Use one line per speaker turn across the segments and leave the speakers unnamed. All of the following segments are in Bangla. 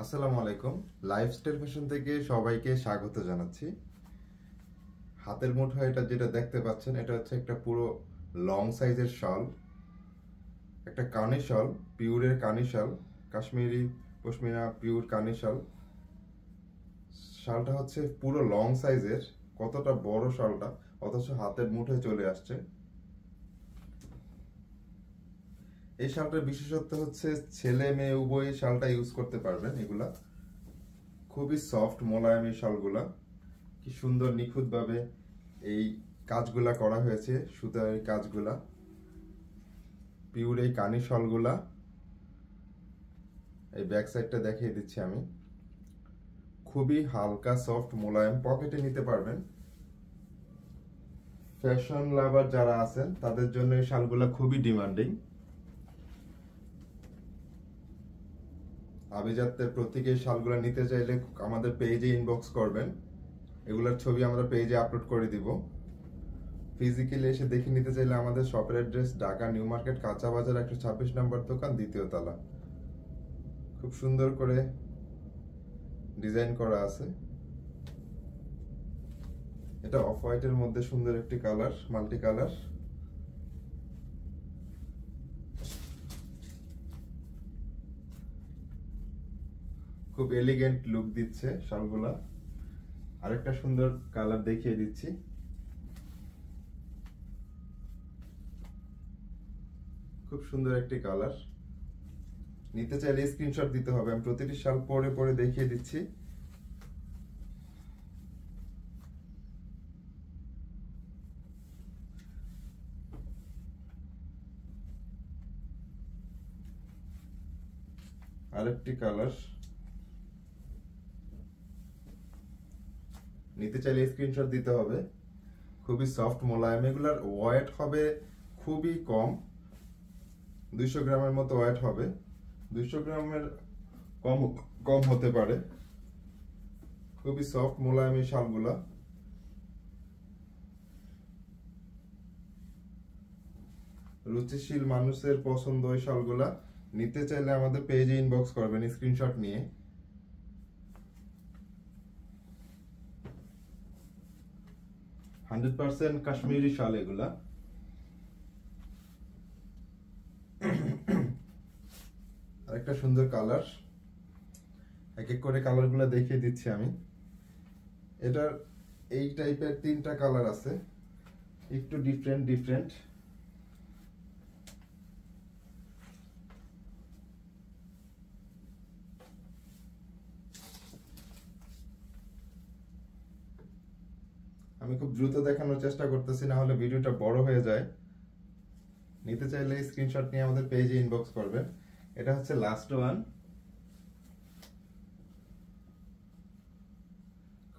আসসালামু আলাইকুম। লাইফস্টাইল ফ্যাশন থেকে সবাইকে স্বাগত জানাচ্ছি। হাতের মুঠোয় এটা যেটা দেখতে পাচ্ছেন, এটা হচ্ছে একটা পুরো লং সাইজের শাল, একটা কানি শাল, পিওরের কানি শাল, কাশ্মীরি পশমিনা পিওর কানি শাল। শালটা হচ্ছে পুরো লং সাইজের, কতটা বড় শালটা, অথচ হাতের মুঠোয় চলে আসছে। এই শালটার বিশেষত্ব হচ্ছে ছেলে মেয়ে উভয়ই শালটা ইউজ করতে পারবেন। এগুলা খুবই সফট মোলায়েম এই শালগুলা। কি সুন্দর নিখুঁত ভাবে এই কাজগুলা করা হয়েছে, সুতার এই কাজগুলা, পিওর এই কানি শালগুলা। এই ব্যাক সাইডটা দেখিয়ে দিচ্ছি আমি। খুবই হালকা সফট মোলায়েম, পকেটে নিতে পারবেন। ফ্যাশন লাভার যারা আছেন তাদের জন্য এই শালগুলা খুবই ডিমান্ডিং। আভিজাত্যের প্রতীক এই শালগুলা নিতে চাইলে আমাদের পেজে ইনবক্স করবেন। এগুলোর ছবি আমরা পেজে আপলোড করে দিব। ফিজিক্যালি এসে দেখে নিতে চাইলে আমাদের শপের অ্যাড্রেস ঢাকা নিউ মার্কেট কাঁচা বাজার 126 নম্বর দোকান, দ্বিতীয় তলা। খুব সুন্দর করে ডিজাইন করা আছে। এটা অফ হোয়াইটের মধ্যে সুন্দর একটি কালার, মাল্টি কালার। খুব এলিগেন্ট লুক দিচ্ছে শালগুলা। আরেকটা সুন্দর কালার দেখিয়ে দিচ্ছি। খুব সুন্দর একটি কালার। নিতে চাইলে স্ক্রিনশট দিতে হবে। আমি প্রতিটি শাল পরে পরে দেখিয়ে দিচ্ছি। আরেকটি কালার। নিতে চাইলে স্ক্রিনশট দিতে হবে। খুবই সফট মোলায়েম। এগুলার ওয়েট হবে খুবই কম, 200 গ্রামের মতো ওয়েট হবে। 200 গ্রামের কম হতে পারে। খুবই সফট মোলায়েম এই শালগুলা। রুচিশীল মানুষের পছন্দ এই শালগুলা। নিতে চাইলে আমাদের পেজে ইনবক্স করবেন স্ক্রিনশট নিয়ে। %100% কাশ্মীরি শাল এগুলা। আরেকটা সুন্দর কালার। এক এক করে কালারগুলো দেখিয়ে দিচ্ছি আমি। এটার এই টাইপের 3টা কালার আছে, একটু ডিফারেন্ট। আমি খুব দ্রুত দেখানোর চেষ্টা করতেছি, না হলে ভিডিওটা বড় হয়ে যায়। নিতে চাইলে স্ক্রিনশট নিয়ে আমাদের পেজে ইনবক্স করবেন। এটা হচ্ছে লাস্ট ওয়ান।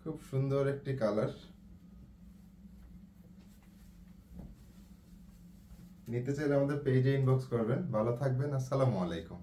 খুব সুন্দর একটি কালার। নিতে চাইলে আমাদের পেজে ইনবক্স করবেন। ভালো থাকবেন। আসসালামু আলাইকুম।